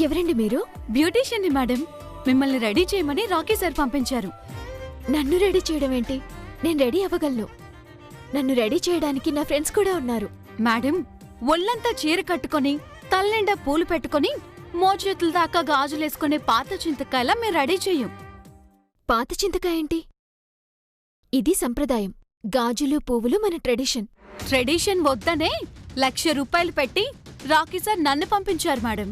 ఎవరండి మీరు? Beautician madam. మిమ్మల్ని రెడీ చేయమని రాకీ సార్ పంపించారు. నన్ను రెడీ చేయడం ఏంటి? నేను రెడీ అవ్వగలను. నన్ను రెడీ చేయడానికి నా ఫ్రెండ్స్ కూడా ఉన్నారు. మేడం, ఒళ్ళంతా చీర కట్టుకొని తల్లిండా పూలు పెట్టుకొని మోచేతుల దాకా గాజులేసుకునే పాత చింతకాయలా మేము రెడీ చెయ్యం. పాత చింతకాయ ఏంటి? ఇది సంప్రదాయం. గాజులు పువ్వులు మన ట్రెడిషన్. ట్రెడిషన్ వద్దనే 1,00,000 రూపాయలు పెట్టి రాకీ సార్ నన్ను పంపించారు మేడం.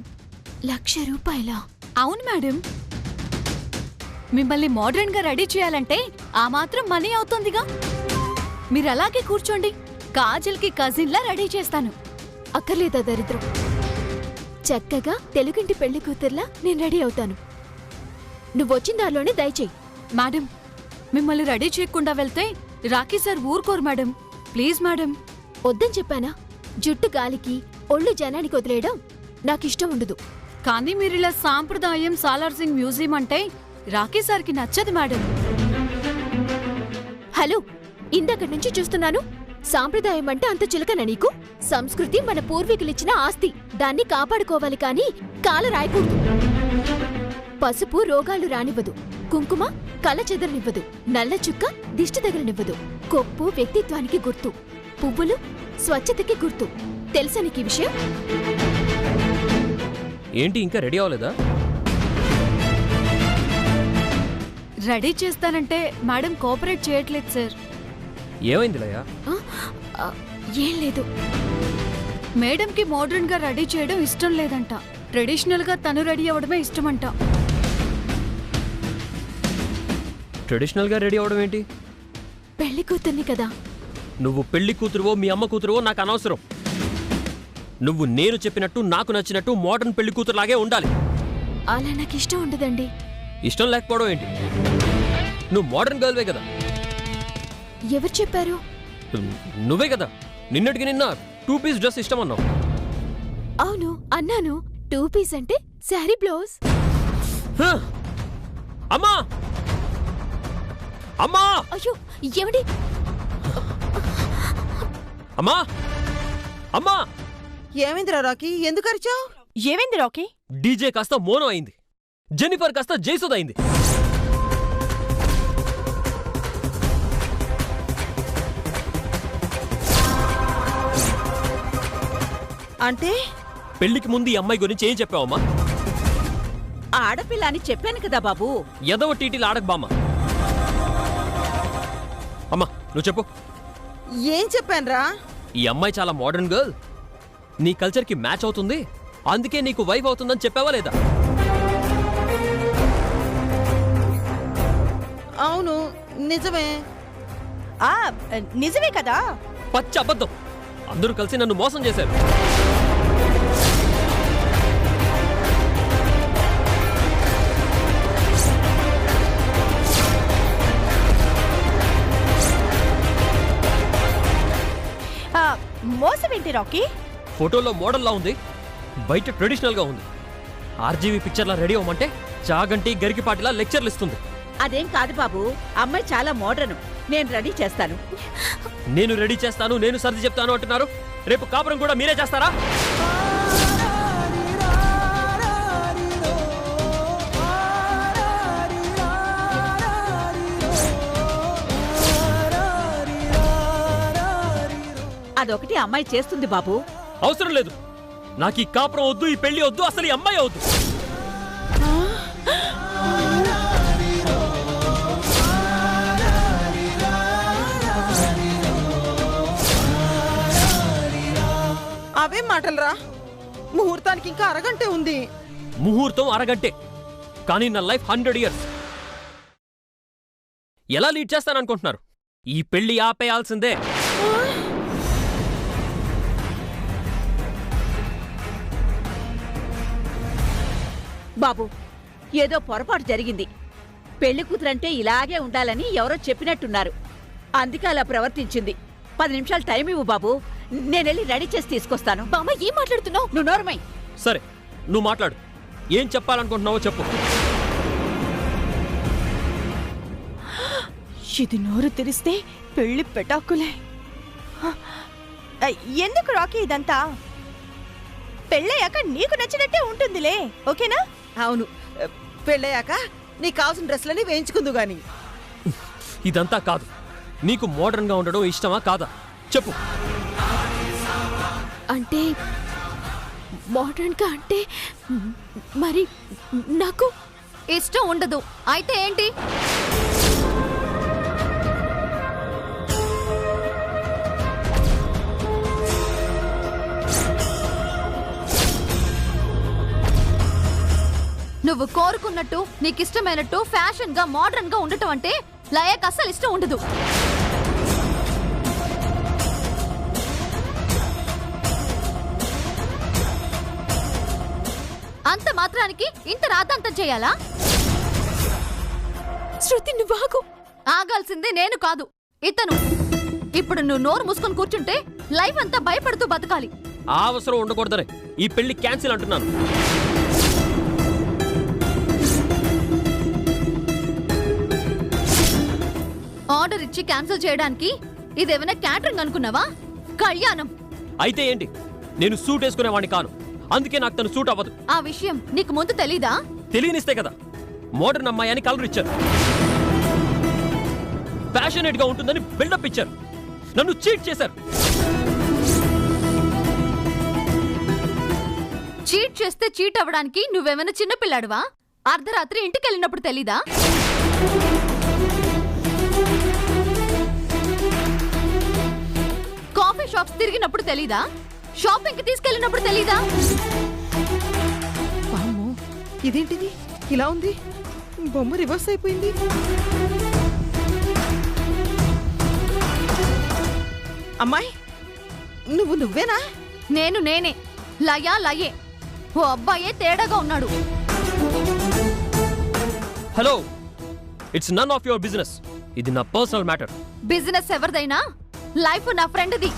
1,00,000 రూపాయలా? అవును మేడం. మిమ్మల్ని మోడర్న్ గా రెడీ చేయాలంటే ఆ మాత్రం మనీ అవుతుందిగా. మీరలాగే కూర్చోండి, కాజల్కి కజిన్లా రెడీ చేస్తాను. అక్కర్లేదా దరిద్రం. చక్కగా తెలుగింటి పెళ్లి కూతుర్లా నేను రెడీ అవుతాను. నువ్వొచ్చిన దారిలోనే దయచేయి. మేడం, మిమ్మల్ని రెడీ చేయకుండా వెళ్తే రాకీ సార్ ఊరుకోరు మేడం. Please madam. వద్దని చెప్పానా? జుట్టు గాలికి ఒళ్ళు జనానికి వదిలేయడం నాకిష్టం ఉండదు. కానీ మీరిలా సాంప్రదాయం సాలార్ సింగ్ మ్యూజియం అంటే రాకీ సార్కి నచ్చదు మేడం. హలో, ఇందక్కడి నుంచి చూస్తున్నాను. సాంప్రదాయం అంటే అంత చిలకన నీకు? సంస్కృతి మన పూర్వీకులిచ్చిన ఆస్తి. దాన్ని కాపాడుకోవాలి కాని కాల రాయకూడదు. పసుపు రోగాలు రానివ్వదు, కుంకుమ కళ్ళ చెదరనివ్వదు, నల్ల చుక్క దిష్టి తగలనివ్వదు, కొప్పు వ్యక్తిత్వానికి గుర్తు, పువ్వులు స్వచ్ఛతకి గుర్తు. తెలుసా నీకీ విషయం? ఏంటి ఇంకా రెడీ అవ్వలేదా? రెడీ చేస్తానంటే మేడం కోఆపరేట్ చేయట్లేదు సార్. ఏమైంది లయ? ఏం లేదు. మేడంకి మోడర్న్ గా రెడీ చేయడం ఇష్టం లేదంట. ట్రెడిషనల్ గా తను రెడీ అవ్వడమే ఇష్టమంట. ట్రెడిషనల్ గా రెడీ అవడం ఏంటి? పెళ్లి కూతుర్ని కదా. నువ్వు పెళ్లి కూతురువో మీ అమ్మ కూతురువో నాకు అనవసరం. నువ్వు నేను చెప్పినట్టు నాకు నచ్చినట్టు మోడర్న్ పెళ్లి కూతురులాగే ఉండాలి. అలా నాకు ఇష్టం ఉండదండి. ఇష్టం లేకపోవడం ఏంటి? నువ్వు మోడర్న్ గర్ల్వే కదా. ఎవరు చెప్పారు? నువ్వే కదా నిన్నటికి నిన్న 2 పీస్ డ్రెస్ ఇష్టం అన్నావు. అవును అన్నాను. 2 పీస్ అంటే శారీ బ్లౌజ్. అమ్మా అమ్మా! అయ్యో ఏమిటి? అమ్మా అమ్మా! ఏమైందిరా రాకీ? ఎందుకు అరిచావు? ఏమైంది రాకీ? డీజే కాస్త మోనో అయింది, జెన్నిఫర్ కాస్త జైసుద్ అయింది. అంటే పెళ్లికి ముందు ఈ అమ్మాయి గురించి ఏం చెప్పావమ్మా? ఆడపిల్ల అని చెప్పాను కదా బాబు. ఎదవ టీటీలు ఆడకు బామ్మ. అమ్మా నువ్వు చెప్పు. ఏం చెప్పానురా? ఈ అమ్మాయి చాలా మోడర్న్ గర్ల్, నీ కల్చర్కి మ్యాచ్ అవుతుంది, అందుకే నీకు వైఫ్ అవుతుందని చెప్పావా లేదా? అవును నిజమే. నిజమే కదా. పచ్చ అబద్ధం. అందరూ కలిసి నన్ను మోసం చేశారు. మోసం ఏంటి రాకీ? ఫోటోలో మోడల్లా ఉంది, బయట ట్రెడిషనల్గా ఉంది. ఆర్జీవీ పిక్చర్లా రెడీ అవ్వమంటే చాగంటి గరికిపాటిలా లెక్చర్లు ఇస్తుంది. అదేం కాదు బాబు, అమ్మాయి చాలా మోడ్రన్. నేను రెడీ చేస్తాను. నేను రెడీ చేస్తాను, నేను సర్ది చెప్తాను అంటున్నారు. రేపు కాపురం కూడా మీరే చేస్తారా? అదొకటి అమ్మాయి చేస్తుంది బాబు. అవసరం లేదు. నాకు ఈ కాపురం వద్దు, ఈ పెళ్లి వద్దు, అసలు ఈ అమ్మాయి వద్దు. అవేం మాటలరా, ముహూర్తానికి ఇంకా అరగంటే ఉంది. ముహూర్తం అరగంటే, కానీ నా లైఫ్ 100 ఇయర్స్. ఎలా లీడ్ చేస్తాననుకుంటున్నారు? ఈ పెళ్లి ఆపేయాల్సిందే. బాబు, ఏదో పొరపాటు జరిగింది. పెళ్లి కూతురంటే ఇలాగే ఉండాలని ఎవరో చెప్పినట్టున్నారు. అందుకే అలా ప్రవర్తించింది. 10 నిమిషాలు టైం ఇవ్వు బాబు, నేనెళ్ళి రెడీ చేసి తీసుకొస్తాను. బామ్మ ఏం మాట్లాడుతున్నావు? నువ్వు నోర్మై. సరే, నువ్వు మాట్లాడు. ఏం చెప్పాలనుకుంటున్నావో చెప్పు. ఇది నోరు తెరిస్తే పెళ్లి పెటాకులే. ఎందుకు రాకీ ఇదంతా? పెళ్ళయ్యాక నీకు నచ్చినట్టే ఉంటుందిలే, ఓకేనా? అవును, పెళ్ళయ్యాక నీకు కావాల్సిన డ్రెస్లని వేయించుకుందు గాని. ఇదంతా కాదు. నీకు మోడర్న్గా ఉండడం ఇష్టమా కాదా చెప్పు. అంటే మోడర్న్గా అంటే మరి నాకు ఇష్టం ఉండదు. అయితే ఏంటి? నువ్వు కోరుకున్నట్టు నీకిష్టమైనట్టు ఫ్యాషన్ గా మోడర్న్ గా ఉండటం అంటే లయకు అస్సలు ఇష్టం ఉండదు. అంత మాత్రానికి ఇంత రాతంతం చేయాలా? శృతి నువ్వాగు. ఆగాల్సింది నేను కాదు, ఇతను. ఇప్పుడు నువ్వు నోరు మూసుకొని కూర్చుంటే లైఫ్ అంతా భయపడుతూ బతకాలి. ఆ అవసరం ఉండకూడదనే ఈ పెళ్లి క్యాన్సిల్ అంటున్నాను. ఆర్డర్ ఇచ్చి క్యాన్సిల్ చేయడానికి ఇదేమైనా క్యాటరింగ్ అనుకున్నావా? కళ్యాణం. అయితే ఏంటి? నేను సూట్ వేసుకునేవాడిని కాను, అందుకే నాకు తను సూట్ అవ్వదు. ఆ విషయం నీకు ముందు తెలీదా? తెలియనిస్తే కదా మోడర్న్ అమ్మాయి అని కలర్ ఇచ్చారు, ప్యాషనేట్ గా ఉంటుందని బిల్డప్ ఇచ్చారు, నన్ను చీట్ చేశారు. చీట్ చేస్తే చీట్ అవ్వడానికి నువ్వేమైనా చిన్నపిల్లాడువా? అర్ధరాత్రి ఇంటికి వెళ్ళినప్పుడు తెలీదా? కాఫీ షాప్స్ తిరిగినప్పుడు తెలీదా? షాపింగ్ కి తీసుకెళ్ళినప్పుడు తెలీదా? వామ్మో, ఇదేంటిది ఇలా ఉంది? బొమ్మ రివర్స్ అయిపోయింది. అమ్మాయి, నువ్వేనా? నేనే. లయా లయే. ఓ అబ్బాయే తేడాగా ఉన్నాడు. Hello, it's none of your business. ఇది నా పర్సనల్ మ్యాటర్. బిజినెస్ ఎవరిదైనా లైఫ్ నా ఫ్రెండ్ది.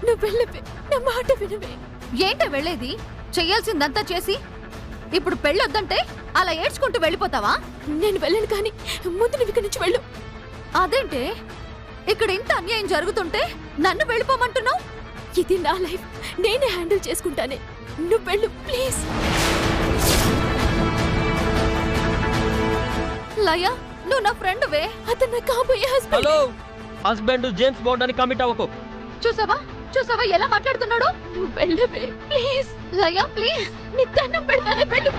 నువ్వు వెళ్ళవే, నా మాట వినవే. ఏంటే వెళ్ళేది? చెయ్యాల్సిందంతా చేసి ఇప్పుడు పెళ్ళొద్దంటే అలా ఏడ్చుకుంటూ వెళ్ళిపోతావా? నేను వెళ్ళను, కానీ ముందు నువ్వు ఇక్కడి నుంచి వెళ్ళు. అదేంటే ఇక్కడ ఇంత అన్యాయం జరుగుతుంటే నన్ను వెళ్ళిపోమంటున్నావు? ఇది నా లైఫ్, నేనే హ్యాండిల్ చేసుకుంటానే. నువ్వు వెళ్ళు ప్లీజ్. లయా, నువ్వు నా ఫ్రెండ్ వే. అతను నా కాబోయే husband. Hello, husband James bond అని కమిట్ అవ్వకు. చూసావా ఎలా మాట్లాడుతున్నాడు? నువ్వు వెళ్ళవే ప్లీజ్. లయా ప్లీజ్, నీ దండం పెడతానే, వెళ్ళు.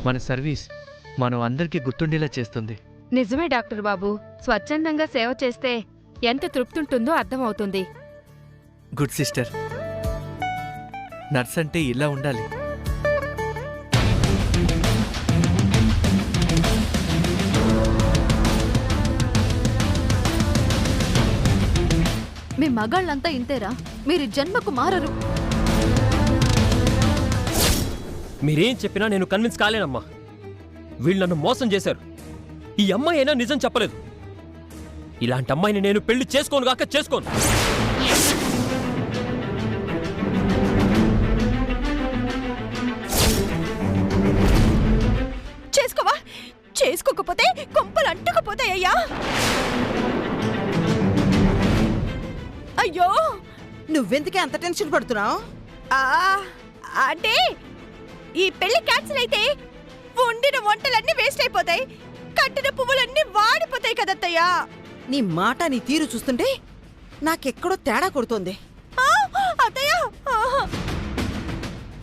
మన సర్వీస్ మనం అందరికీ గుర్తుండేలా చేస్తుంది. నిజమే డాక్టర్ బాబు, స్వచ్ఛందంగా సేవ చేస్తే ఎంత తృప్తుంటుందో అర్థమవుతుంది. Good sister. నర్స్ అంటే ఇలా ఉండాలి. మీ మగాళ్ళంతా ఇంతేరా? మీరు జన్మకు మారరు. మీరేం చెప్పినా నేను కన్విన్స్ కాలేనమ్మా. వీళ్ళు నన్ను మోసం చేశారు. ఈ అమ్మాయి అయినా నిజం చెప్పలేదు. ఇలాంటి అమ్మాయిని నేను పెళ్లి చేసుకోను గాక చేసుకోను. చేసుకోవా? చేసుకోకపోతే కొంపలు అంటుకుపోతాయ్యా. అయ్యో, నువ్వెందుకే అంత టెన్షన్ పడుతున్నావు? అంటే ఈ పెళ్లి క్యాన్సిల్ అయితే వండిన వంటలన్నీ వేస్ట్ అయిపోతాయి, కట్టిన పువ్వులన్నీ వాడిపోతాయి కదత్తయ్యా. నీ మాట నీ తీరు చూస్తుంటే నాకెక్కడో తేడా కొడుతోంది. అత్తయ్యా,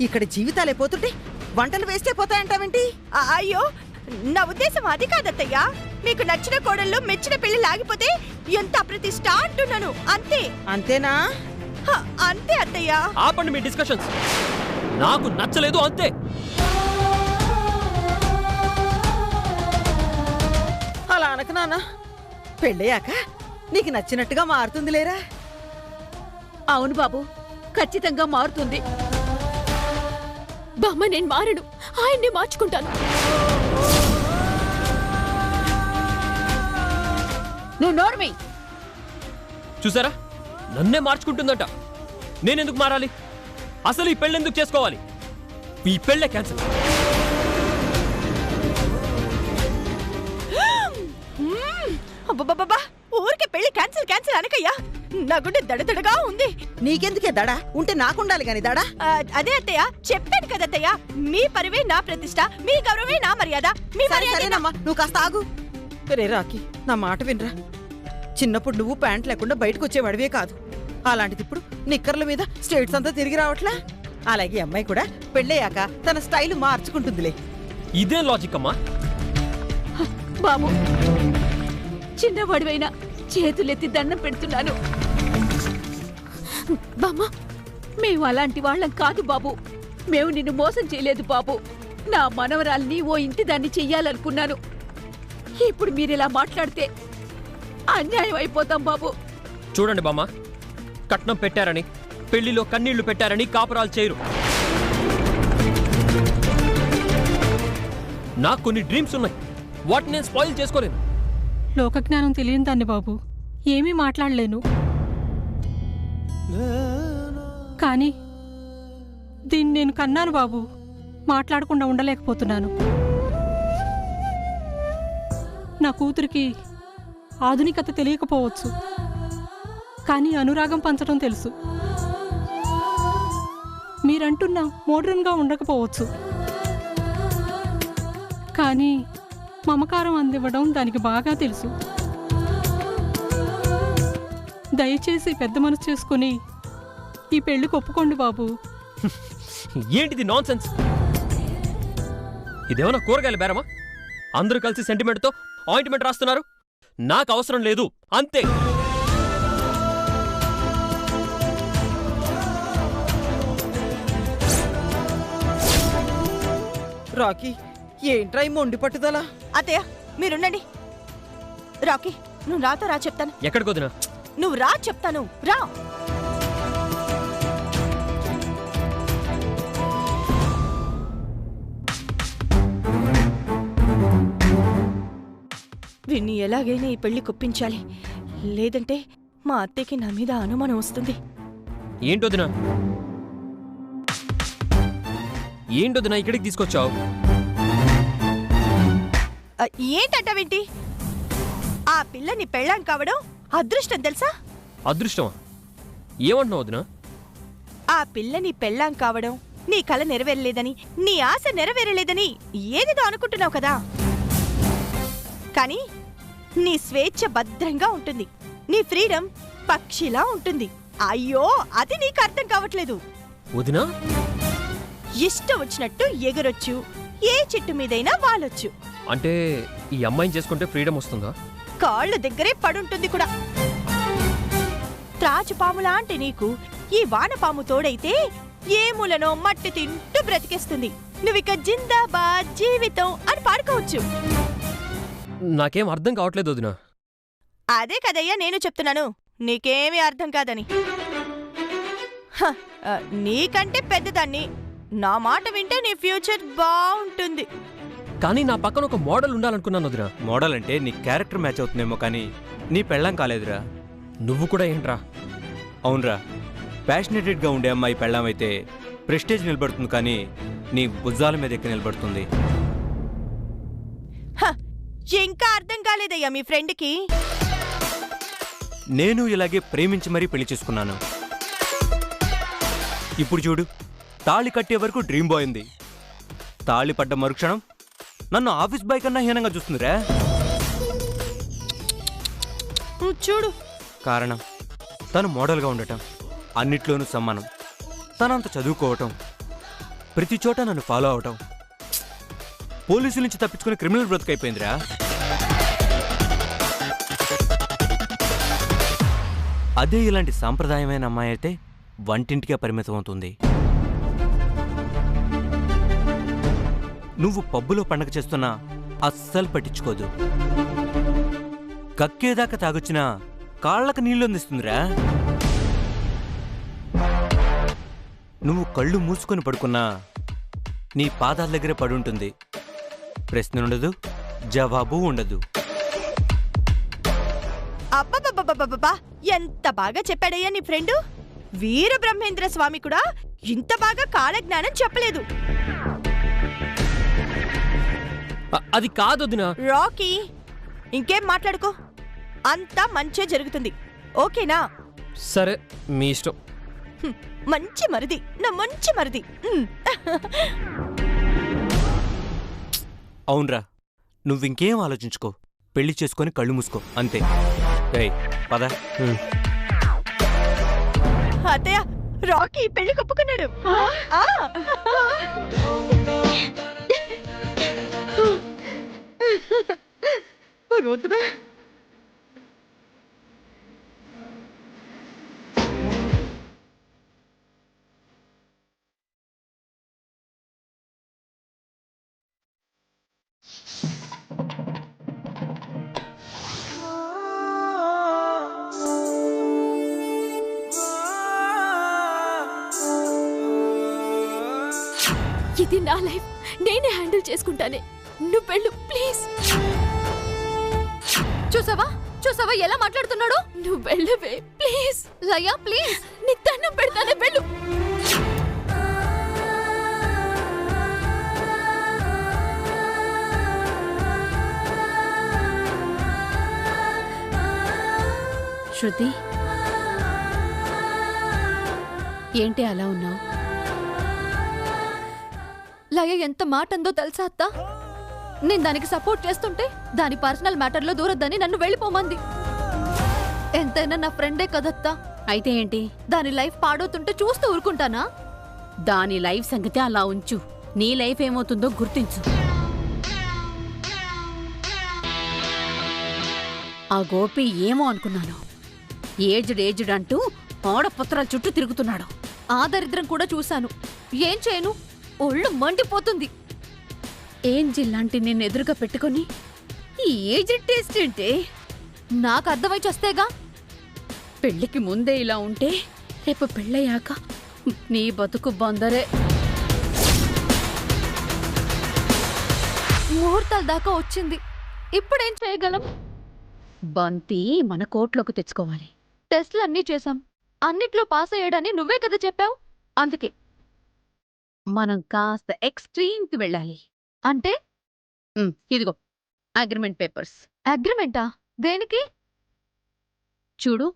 ఇక్కడ జీవితాలే పోతుంటే వంటలు వేస్ట్ అయిపోతాయంటావేంటి? అయ్యో, నా ఉద్దేశం అది కాదత్తయ్యా. మీకు నచ్చిన కోడళ్ళు మెచ్చిన పెళ్లి లాగిపోతే ఎంత అప్రతిష్ట అంటున్నాను, అంతే. అంతేనా? అంతే అత్తయ్యా. ఆపండి మీ డిస్కషన్స్. నాకు నచ్చలేదు అంతే. అలా అనకు నాన్న. పెళ్ళయ్యాక నీకు నచ్చినట్టుగా మారుతుంది లేరా? అవును బాబు, ఖచ్చితంగా మారుతుంది. బామ్మ నేను మారను, ఆయన్ని మార్చుకుంటాను. నువ్వు నోర్మి. చూసారా, నన్నే మార్చుకుంటుందంట. నేనెందుకు మారాలి? అసలు ఈ పెళ్ళెందుకు చేసుకోవాలి? ఈ పెళ్ళే క్యాన్సిల్. అబ్బబ్బబ్బా, ఊరికే పెళ్లి క్యాన్సిల్ క్యాన్సిల్ అనకయ్యా. నా గుండె దడదడగా ఉంది. నీకెందుకే దడా? ఉంటే నాకుండాలి గాని దడా. అదే అత్తయ్య, చెప్పాను కదత్తయ్య, మీ పరివే నా ప్రతిష్ట, మీ గౌరవమే నా మర్యాద. మీ మర్యాద. సరేనమ్మా, నువ్వు కాస్త ఆగు. రే రాకి, నా మాట వినరా. చిన్నప్పుడు నువ్వు ప్యాంట్ లేకుండా బయటకు వచ్చేవాడివే కాదు. అలాంటిది ఇప్పుడు నిక్కర్ల మీద స్టేట్స్ అంతా తిరిగి రావట్లా? అలాగే అమ్మాయి కూడా పెళ్ళయ్యాక తన స్టైల్ మార్చుకుంటుందిలే. ఇదే లాజిక్ అమ్మా. బాబు, చిన్నవాడివైనా చేతులెత్తి దండం పెడుతున్నాను. బామ్మ, మేము అలాంటి వాళ్ళం కాదు బాబు. మేము నిన్ను మోసం చేయలేదు బాబు. నా మనవరాల్ని ఓ ఇంటి దాన్ని చెయ్యాలనుకున్నాను. ఇప్పుడు మీరిలా మాట్లాడితే అన్యాయం అయిపోతాం బాబు. చూడండి బామ్మ, కట్నం పెట్టారని, పెళ్లిలో కన్నీళ్లు పెట్టారని కాపురాలు చేయరు. నాకు కొన్ని డ్రీమ్స్ ఉన్నాయి, వాటిని నేను స్పాయిల్ చేసుకోలేను. లోకజ్ఞానం తెలియని దాన్ని బాబు, ఏమీ మాట్లాడలేను. కానీ దీన్ని నేను కన్నాను బాబు, మాట్లాడకుండా ఉండలేకపోతున్నాను. నా కూతురికి ఆధునికత తెలియకపోవచ్చు, కానీ అనురాగం పంచడం తెలుసు. మీరంటున్న మోడ్రన్గా ఉండకపోవచ్చు, కానీ మమకారం అందివ్వడం దానికి బాగా తెలుసు. దయచేసి పెద్ద మనసు చేసుకుని ఈ పెళ్లికి ఒప్పుకోండి బాబు. ఏంటిది నాన్ సెన్స్? ఇదేమన్నా కూరగాయల బేరమా? అందరూ కలిసి సెంటిమెంట్తో ఆయింట్మెంట్ రాస్తున్నారు. నాకు అవసరం లేదు, అంతే. రాకీ, ఏంట్రా ఈ మొండి పట్టుదల? అత్తయ్య మీరుండండి. రాకీ, నువ్వు రాతో రా చెప్తాను. ఎక్కడికి వదినా? నువ్వు రా చెప్తాను, రా. వీణ్ణి ఎలాగైనా ఈ పెళ్లి కొప్పించాలి, లేదంటే మా అత్తయ్యకి నా మీద అనుమానం వస్తుంది. ఏంటొదినా? ఏంటొదినా ఇక్కడికి తీసుకొచ్చావు? ఏంటంటావేంటి? ఆ పిల్లని పెళ్ళాం కావడం అదృష్టం తెలుసా? అదృష్టమా? ఏమంటున్నావు వదినా? ఆ పిల్లని పెళ్ళాం కావడం నీ కల నెరవేరలేదని, నీ ఆశ నెరవేరలేదని ఏదేదో అనుకుంటున్నావు కదా. కానీ నీ స్వేచ్ఛ భద్రంగా ఉంటుంది, నీ ఫ్రీడమ్ పక్షిలా ఉంటుంది. అయ్యో, అది నీకు అర్థం కావట్లేదు. వదినా, ఇష్టం వచ్చినట్టు ఎగరొచ్చు, ఏ చెట్టు మీదైనా వాలొచ్చు. అంటే ఈ అమ్మాయిని చేసుకుంటే ఫ్రీడమ్ వస్తుందా? కాళ్ళు దగ్గరే పడుంటుంది కూడా. త్రాచుపాములా అంటే నీకు ఈ వానపాము తోడైతే ఏ మూలనో మట్టి తింటూ బ్రతికేస్తుంది. నువ్విక జిందాబాద్ జీవితం అని పాడుకోవచ్చు. నాకేం అర్థం కావట్లేదు వదినా. అదే కదయ్యా నేను చెప్తున్నాను, నీకేమీ అర్థం కాదని. నీకంటే పెద్దదాన్ని, నా మాట వింటే నీ ఫ్యూచర్ బాగుంటుంది. కానీ నా పక్కన ఒక మోడల్ ఉండాలనుకున్నాను వదినా. మోడల్ అంటే నీ క్యారెక్టర్ మ్యాచ్ అవుతుందేమో, కానీ నీ పెళ్ళం కాలేదురా. నువ్వు కూడా ఏంట్రా? అవునరా, ప్యాషనేటెడ్గా ఉండే అమ్మాయి పెళ్ళం అయితే ప్రెస్టేజ్ నిలబడుతుంది, కానీ నీ భుజాల మీద ఎక్కి నిలబడుతుంది. ఇంకా అర్థం కాలేదయ్యా మీ ఫ్రెండ్కి. నేను ఇలాగే ప్రేమించి మరీ పెళ్లి చేసుకున్నాను. ఇప్పుడు చూడు, తాళి కట్టే వరకు డ్రీమ్ బాయ్ ఉంది, తాళి పడ్డ మరుక్షణం నన్ను ఆఫీస్ బాయ్ కన్నా హీనంగా చూస్తుందిరా. చూడు కారణం తను మోడల్గా ఉండటం, అన్నిట్లోనూ సమ్మానం, తనంత చదువుకోవటం, ప్రతి చోట నన్ను ఫాలో అవటం. పోలీసుల నుంచి తప్పించుకుని క్రిమినల్ బ్రతుకైపోయిందిరా. అదే ఇలాంటి సాంప్రదాయమైన అమ్మాయి అయితే వంటింటికే పరిమితం అవుతుంది. నువ్వు పబ్బులో పండగ చేస్తున్నా అస్సలు పట్టించుకోదు. కక్కేదాకా తాగొచ్చినా కాళ్ళకు నీళ్ళొందిస్తుందిరా. నువ్వు కళ్ళు మూసుకొని పడుకున్నా నీ పాదాల దగ్గరే పడుంటుంది. ప్రశ్న ఉండదు, జవాబు ఉండదు. అబ్బబ్బబ్బబ్బబ్బా, ఎంత బాగా చెప్పాడయ్యా నీ ఫ్రెండు. వీరబ్రహ్మేంద్ర స్వామి కూడా ఇంత బాగా కాలజ్ఞానం చెప్పలేదు. అది కాదు వదినా. రాకీ, ఇంకేం మాట్లాడుకో. అంతా మంచే జరుగుతుంది, ఓకేనా? సరే, మీ ఇష్టం. మంచి మరిది, నా మంచి మరిది. అవునరా, నువ్వింకేం ఆలోచించుకో, పెళ్లి చేసుకొని కళ్ళు మూసుకో, అంతే. ఏయ్ పద. అత్తయ్య, రాకీ పెళ్లి కప్పుకున్నాడు. ఇది నా లైఫ్, నేనే హ్యాండిల్ చేసుకుంటానే. నువ్వు వెళ్ళు ప్లీజ్. చూసావా చూసావా ఎలా మాట్లాడుతున్నాడు? నువ్వు వెళ్ళవే ప్లీజ్. లయ ప్లీజ్, నీకు దండం పెడతానే, వెళ్ళు. శృతి, ఏంటి అలా ఉన్నావు? లయ ఎంత మాట అందో తెలుసా అత్త? నేను దానికి సపోర్ట్ చేస్తుంటే దాని పర్సనల్ మ్యాటర్లో దూరద్దని నన్ను వెళ్ళిపోమంది. ఎంతైనా నా ఫ్రెండే కదత్తా. అయితే ఏంటి? దాని లైఫ్ పాడవుతుంటే చూస్తూ ఊరుకుంటానా? దాని లైఫ్ సంగతి అలా ఉంచు, నీ లైఫ్ ఏమవుతుందో గుర్తించు. ఆ గోపి ఏమో అనుకున్నాను, ఏజ్డ్ అంటూ ఆడపుత్రాల చుట్టూ తిరుగుతున్నాడు. ఆ దరిద్రం కూడా చూశాను. ఏం చేయను, ఒళ్ళు మండిపోతుంది. ఏంజిల్ లాంటి నిన్ను ఎదురుగా పెట్టుకొని ఈ ఏజ్డ్ టేస్ట్ ఏంటే? నాకు అర్థమై చస్తేగా. పెళ్లికి ముందే ఇలా ఉంటే రేపు పెళ్ళయ్యాక నీ బతుకు బందరే. ముహూర్తాల దాకా వచ్చింది, ఇప్పుడేం చేయగలం? బంతి మన కోర్టులోకి తెచ్చుకోవాలి. టెస్ట్లు అన్నీ చేశాం, అన్నిట్లో పాస్ అయ్యాడని నువ్వే కదా చెప్పావు. అందుకే మనం కాస్త ఎక్స్ట్రీమ్కి వెళ్ళాలి. అంటే ఇదిగో అగ్రిమెంట్ పేపర్స్. అగ్రిమెంటా? దేనికి? చూడు.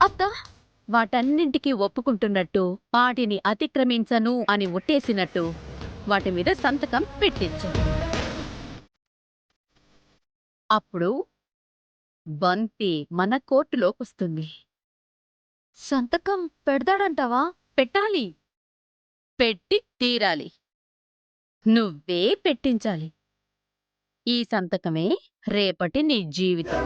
అత్త, వాటన్నింటికి ఒప్పుకుంటున్నట్టు, వాటిని అతిక్రమించను అని ఒట్టేసినట్టు వాటి మీద సంతకం పెట్టించు. అప్పుడు బంతి మన కోర్టులోకొస్తుంది. సంతకం పెడతాడంటావా? పెట్టాలి, పెట్టి తీరాలి. నువ్వే పెట్టించాలి. ఈ సంతకమే రేపటి నీ జీవితం.